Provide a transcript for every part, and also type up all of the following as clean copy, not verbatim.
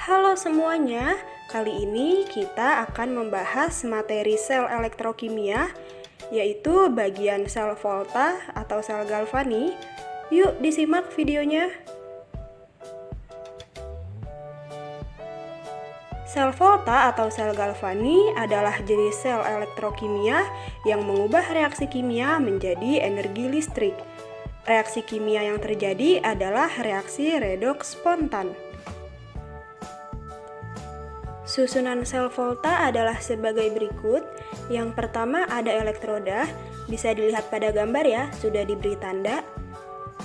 Halo semuanya, kali ini kita akan membahas materi sel elektrokimia, yaitu bagian sel Volta atau sel Galvani. Yuk disimak videonya. Sel Volta atau sel Galvani adalah jenis sel elektrokimia yang mengubah reaksi kimia menjadi energi listrik. Reaksi kimia yang terjadi adalah reaksi redoks spontan. Susunan sel Volta adalah sebagai berikut. Yang pertama ada elektroda, bisa dilihat pada gambar ya, sudah diberi tanda.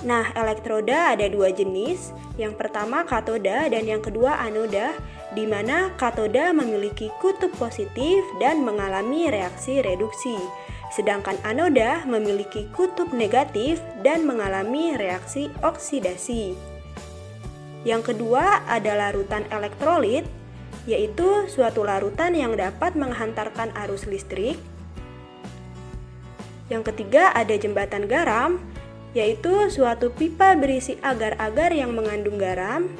Nah, elektroda ada dua jenis. Yang pertama katoda dan yang kedua anoda, di mana katoda memiliki kutub positif dan mengalami reaksi reduksi. Sedangkan anoda memiliki kutub negatif dan mengalami reaksi oksidasi. Yang kedua ada larutan elektrolit, yaitu suatu larutan yang dapat menghantarkan arus listrik. Yang ketiga ada jembatan garam, yaitu suatu pipa berisi agar-agar yang mengandung garam.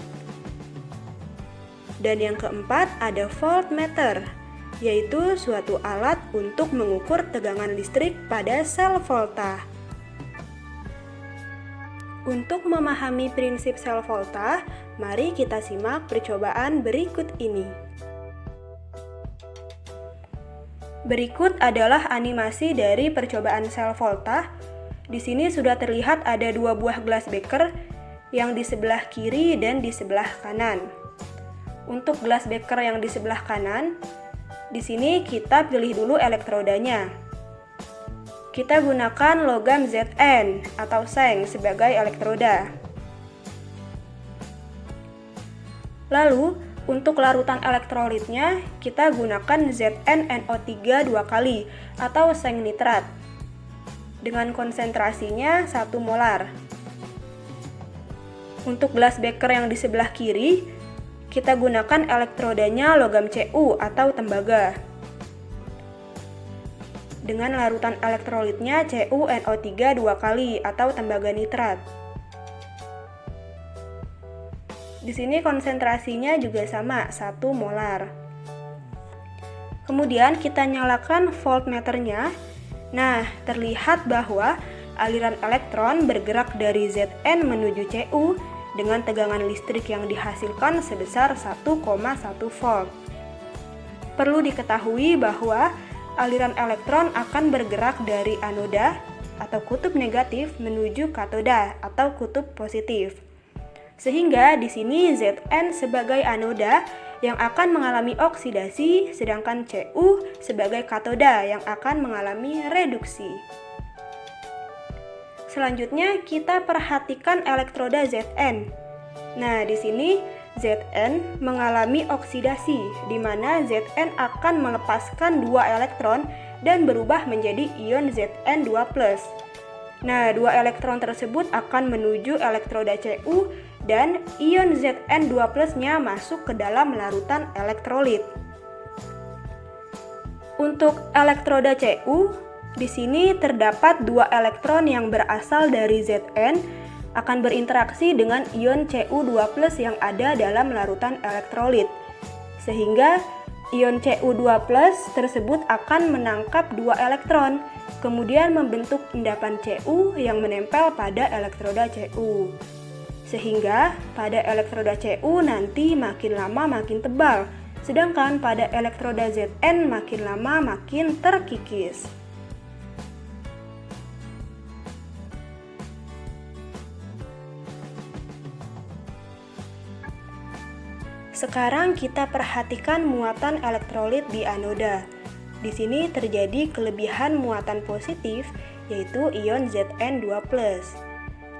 Dan yang keempat ada voltmeter, yaitu suatu alat untuk mengukur tegangan listrik pada sel Volta. Untuk memahami prinsip sel Volta, mari kita simak percobaan berikut ini. Berikut adalah animasi dari percobaan sel Volta. Di sini sudah terlihat ada dua buah gelas beker yang di sebelah kiri dan di sebelah kanan. Untuk gelas beker yang di sebelah kanan, di sini kita pilih dulu elektrodanya. Kita gunakan logam Zn atau seng sebagai elektroda. Lalu, untuk larutan elektrolitnya, kita gunakan ZnNO3 dua kali atau seng nitrat dengan konsentrasinya 1 molar. Untuk gelas beker yang di sebelah kiri, kita gunakan elektrodanya logam Cu atau tembaga dengan larutan elektrolitnya CuNO3 dua kali atau tembaga nitrat. Di sini konsentrasinya juga sama, 1 molar. Kemudian kita nyalakan voltmeternya. Nah, terlihat bahwa aliran elektron bergerak dari Zn menuju Cu dengan tegangan listrik yang dihasilkan sebesar 1,1 volt. Perlu diketahui bahwa aliran elektron akan bergerak dari anoda atau kutub negatif menuju katoda atau kutub positif. Sehingga di sini Zn sebagai anoda yang akan mengalami oksidasi, sedangkan Cu sebagai katoda yang akan mengalami reduksi. Selanjutnya kita perhatikan elektroda Zn. Nah, di sini Zn mengalami oksidasi, di mana Zn akan melepaskan dua elektron dan berubah menjadi ion Zn2+. Nah, dua elektron tersebut akan menuju elektroda Cu dan ion Zn2+-nya masuk ke dalam larutan elektrolit. Untuk elektroda Cu, di sini terdapat dua elektron yang berasal dari Zn akan berinteraksi dengan ion Cu2+ yang ada dalam larutan elektrolit. Sehingga ion Cu2+ tersebut akan menangkap dua elektron, kemudian membentuk endapan Cu yang menempel pada elektroda Cu. Sehingga pada elektroda Cu nanti makin lama makin tebal, sedangkan pada elektroda Zn makin lama makin terkikis. Sekarang kita perhatikan muatan elektrolit di anoda. Di sini terjadi kelebihan muatan positif, yaitu ion Zn2+.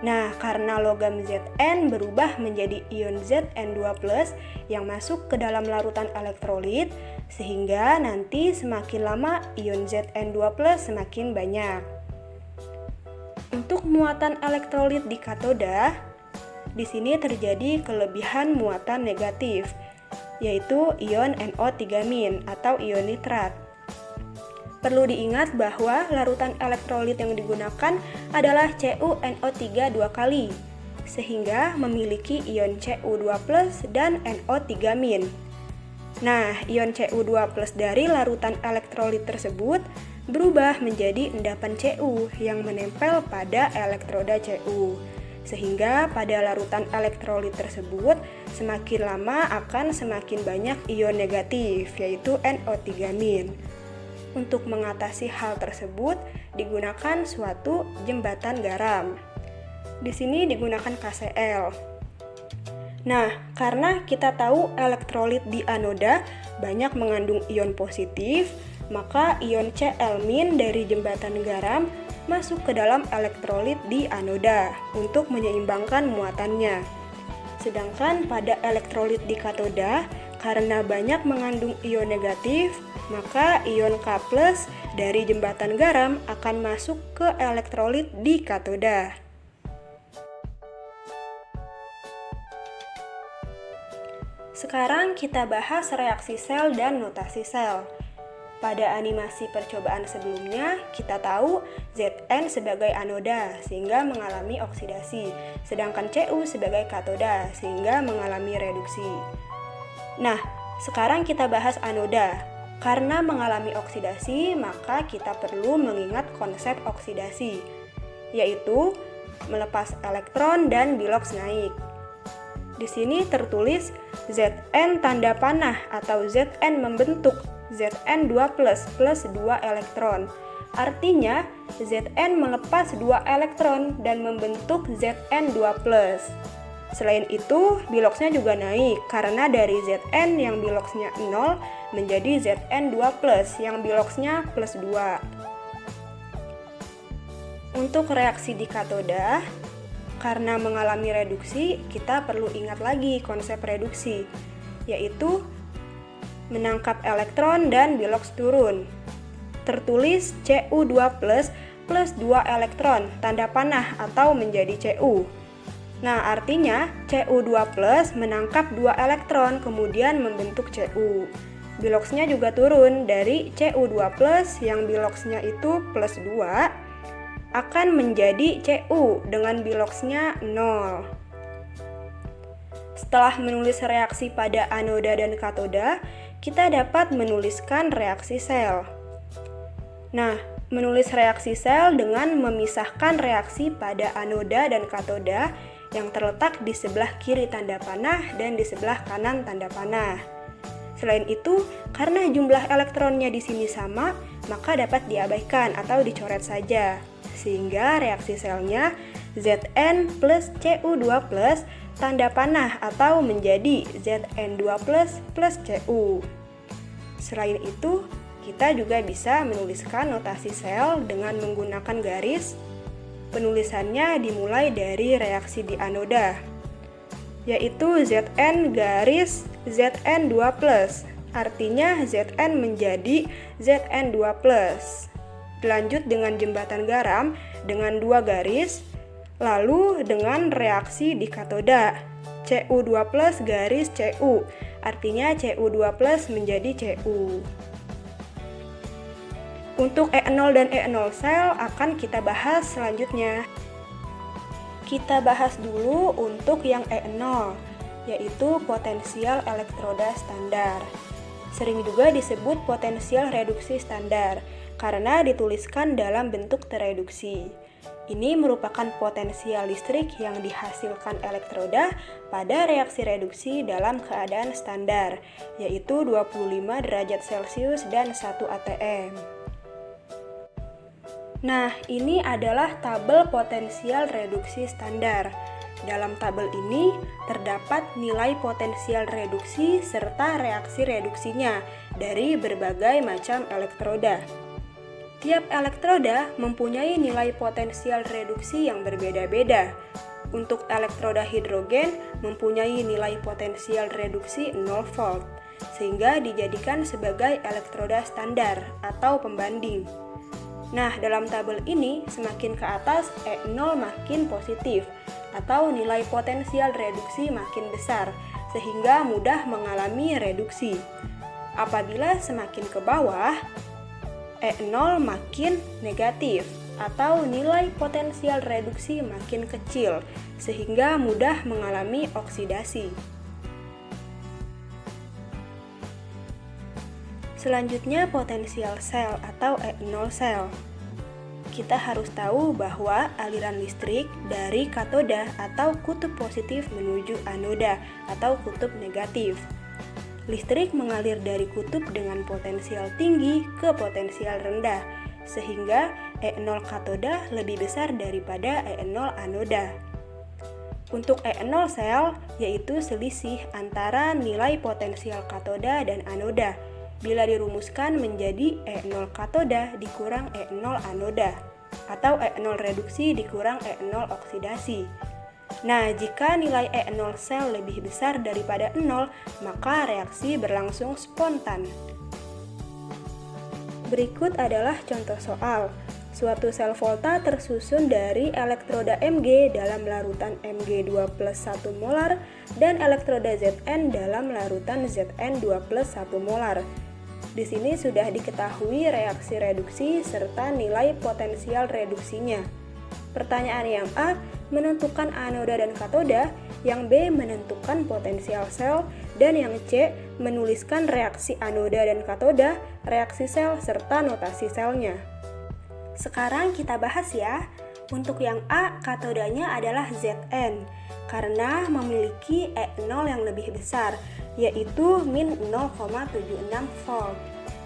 Nah, karena logam Zn berubah menjadi ion Zn2+ yang masuk ke dalam larutan elektrolit, sehingga nanti semakin lama ion Zn2+ semakin banyak. Untuk muatan elektrolit di katoda, di sini terjadi kelebihan muatan negatif, yaitu ion NO3- atau ion nitrat. Perlu diingat bahwa larutan elektrolit yang digunakan adalah CuNO3 dua kali. sehingga memiliki ion Cu2+ dan NO3-. Nah, ion Cu2+ dari larutan elektrolit tersebut berubah menjadi endapan Cu yang menempel pada elektroda Cu. Sehingga pada larutan elektrolit tersebut semakin lama akan semakin banyak ion negatif, yaitu NO3-. Untuk mengatasi hal tersebut digunakan suatu jembatan garam. Di sini digunakan KCl. Nah, karena kita tahu elektrolit di anoda banyak mengandung ion positif, maka ion Cl- dari jembatan garam masuk ke dalam elektrolit di anoda untuk menyeimbangkan muatannya. Sedangkan pada elektrolit di katoda, karena banyak mengandung ion negatif, maka ion K+ dari jembatan garam akan masuk ke elektrolit di katoda. Sekarang kita bahas reaksi sel dan notasi sel. Pada animasi percobaan sebelumnya, kita tahu Zn sebagai anoda sehingga mengalami oksidasi, sedangkan Cu sebagai katoda sehingga mengalami reduksi. Nah, sekarang kita bahas anoda. Karena mengalami oksidasi, maka kita perlu mengingat konsep oksidasi, yaitu melepas elektron dan biloks naik. Di sini tertulis Zn tanda panah atau Zn membentuk Zn2+ plus 2 elektron. Artinya, Zn melepas 2 elektron dan membentuk Zn2+. Selain itu, biloksnya juga naik karena dari Zn yang biloksnya 0 menjadi Zn2+ yang biloksnya plus 2. Untuk reaksi di katoda, karena mengalami reduksi, kita perlu ingat lagi konsep reduksi, yaitu menangkap elektron dan biloks turun. Tertulis Cu2+ plus 2 elektron, tanda panah atau menjadi Cu. Nah, artinya Cu2+ menangkap 2 elektron kemudian membentuk Cu. Biloksnya juga turun dari Cu2+ yang biloksnya itu plus 2 akan menjadi Cu dengan biloksnya 0. Setelah menulis reaksi pada anoda dan katoda, kita dapat menuliskan reaksi sel. Nah, menulis reaksi sel dengan memisahkan reaksi pada anoda dan katoda yang terletak di sebelah kiri tanda panah dan di sebelah kanan tanda panah. Selain itu, karena jumlah elektronnya di sini sama, maka dapat diabaikan atau dicoret saja. Sehingga reaksi selnya Zn plus Cu2+ tanda panah atau menjadi Zn2+ plus Cu. Selain itu, kita juga bisa menuliskan notasi sel dengan menggunakan garis. Penulisannya dimulai dari reaksi di anoda, yaitu Zn garis Zn2+. Artinya Zn menjadi Zn2+. Dilanjut dengan jembatan garam dengan 2 garis, lalu dengan reaksi di katoda Cu2+ garis Cu, artinya Cu2+ menjadi Cu. Untuk E0 dan E0 sel akan kita bahas selanjutnya. Kita bahas dulu untuk yang E0, yaitu potensial elektroda standar. Sering juga disebut potensial reduksi standar karena dituliskan dalam bentuk tereduksi. Ini merupakan potensial listrik yang dihasilkan elektroda pada reaksi reduksi dalam keadaan standar, yaitu 25 derajat Celcius dan 1 atm. Nah, ini adalah tabel potensial reduksi standar. Dalam tabel ini terdapat nilai potensial reduksi serta reaksi reduksinya dari berbagai macam elektroda. Tiap elektroda mempunyai nilai potensial reduksi yang berbeda-beda. Untuk elektroda hidrogen mempunyai nilai potensial reduksi 0 volt, sehingga dijadikan sebagai elektroda standar atau pembanding. Nah, dalam tabel ini semakin ke atas E0 makin positif atau nilai potensial reduksi makin besar, sehingga mudah mengalami reduksi. Apabila semakin ke bawah, E0 makin negatif atau nilai potensial reduksi makin kecil, sehingga mudah mengalami oksidasi. Selanjutnya, potensial sel atau E0 sel. Kita harus tahu bahwa aliran listrik dari katoda atau kutub positif menuju anoda atau kutub negatif. Listrik mengalir dari kutub dengan potensial tinggi ke potensial rendah, sehingga E0 katoda lebih besar daripada E0 anoda. Untuk E0 sel, yaitu selisih antara nilai potensial katoda dan anoda, bila dirumuskan menjadi E0 katoda dikurang E0 anoda, atau E0 reduksi dikurang E0 oksidasi. Nah, jika nilai E0 sel lebih besar daripada 0, maka reaksi berlangsung spontan. Berikut adalah contoh soal. Suatu sel volta tersusun dari elektroda Mg dalam larutan Mg2 plus 1 molar dan elektroda Zn dalam larutan Zn2 plus 1 molar. Di sini sudah diketahui reaksi reduksi serta nilai potensial reduksinya. Pertanyaan yang A menentukan anoda dan katoda, yang B menentukan potensial sel, dan yang C menuliskan reaksi anoda dan katoda, reaksi sel, serta notasi selnya. Sekarang kita bahas ya. Untuk yang A, katodanya adalah Zn, karena memiliki E0 yang lebih besar, yaitu min 0,76 volt.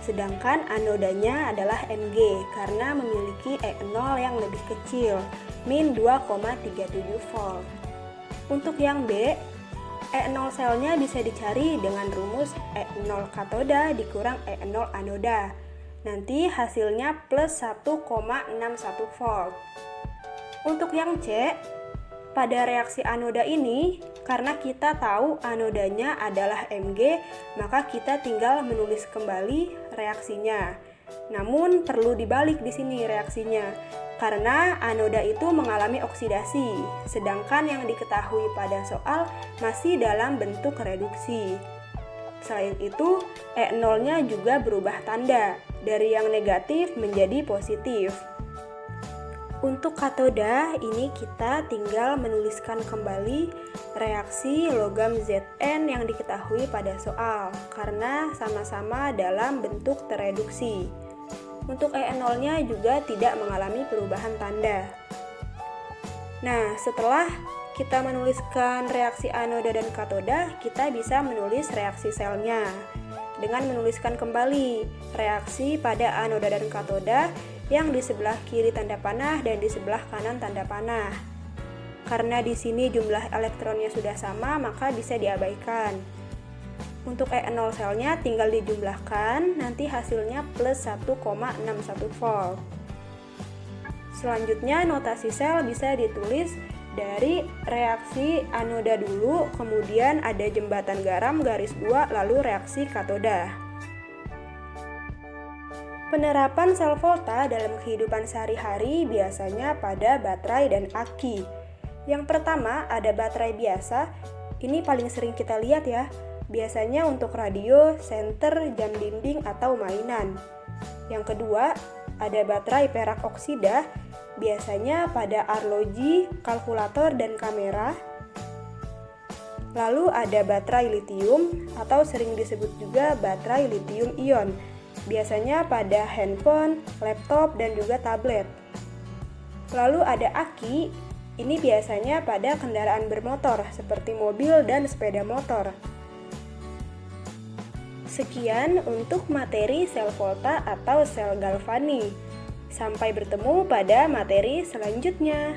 Sedangkan anodanya adalah Mg, karena memiliki E0 yang lebih kecil, min 2,37 volt. Untuk yang B, E0 selnya bisa dicari dengan rumus E0 katoda dikurang E0 anoda. Nanti hasilnya plus 1,61 volt. Untuk yang C, pada reaksi anoda ini, karena kita tahu anodanya adalah Mg, maka kita tinggal menulis kembali reaksinya. Namun perlu dibalik di sini reaksinya, karena anoda itu mengalami oksidasi, sedangkan yang diketahui pada soal masih dalam bentuk reduksi. Selain itu, E0-nya juga berubah tanda, dari yang negatif menjadi positif. Untuk katoda, ini kita tinggal menuliskan kembali reaksi logam Zn yang diketahui pada soal, karena sama-sama dalam bentuk tereduksi. Untuk E0-nya juga tidak mengalami perubahan tanda. Nah, setelah kita menuliskan reaksi anoda dan katoda, kita bisa menulis reaksi selnya. Dengan menuliskan kembali reaksi pada anoda dan katoda, yang di sebelah kiri tanda panah dan di sebelah kanan tanda panah. Karena di sini jumlah elektronnya sudah sama, maka bisa diabaikan. Untuk E0 selnya tinggal dijumlahkan, nanti hasilnya plus 1,61 volt. Selanjutnya notasi sel bisa ditulis dari reaksi anoda dulu, kemudian ada jembatan garam garis 2, lalu reaksi katoda. Penerapan sel volta dalam kehidupan sehari-hari biasanya pada baterai dan aki. Yang pertama ada baterai biasa, ini paling sering kita lihat ya, biasanya untuk radio, senter, jam dinding, atau mainan. Yang kedua ada baterai perak oksida, biasanya pada arloji, kalkulator, dan kamera. Lalu ada baterai litium atau sering disebut juga baterai litium ion, biasanya pada handphone, laptop, dan juga tablet. Lalu ada aki, ini biasanya pada kendaraan bermotor seperti mobil dan sepeda motor. Sekian untuk materi sel volta atau sel galvani. Sampai bertemu pada materi selanjutnya.